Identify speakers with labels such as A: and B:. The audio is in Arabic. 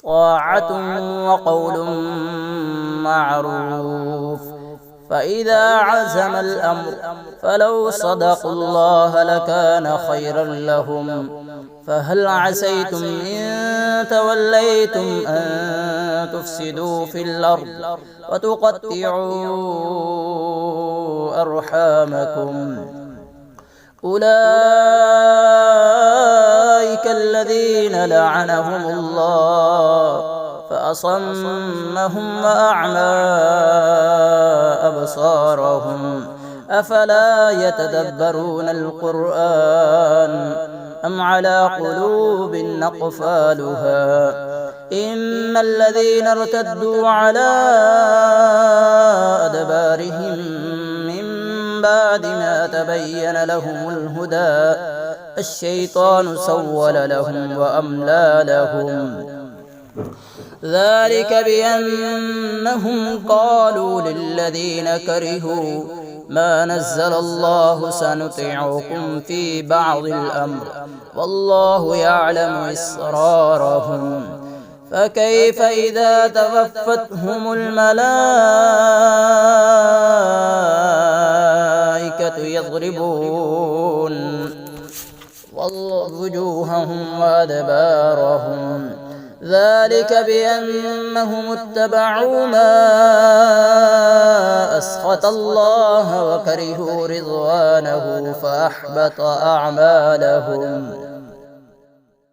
A: طاعة وقول معروف. فإذا عزم الأمر فلو صدقوا الله لكان خيرا لهم. فهل عسيتم إن توليتم أن تفسدوا في الأرض وتقطعوا أرحامكم؟ أولئك الذين لعنهم الله فأصمهم وأعمى أبصارهم. أفلا يتدبرون القرآن أم على قلوب أقفالها؟ إن الذين ارتدوا على أدبارهم من بعد ما تبين لهم الهدى الشيطان سول لهم وأملى لهم. ذلك بأنهم قالوا للذين كرهوا ما نزل الله سنطيعكم في بعض الأمر والله يعلم إسرارهم. فكيف إذا توفتهم الملائكة يضربون وجوههم وأدبارهم؟ ذلك بأنهم اتبعوا ما أسخط الله وكرهوا رضوانه فأحبط أعمالهم.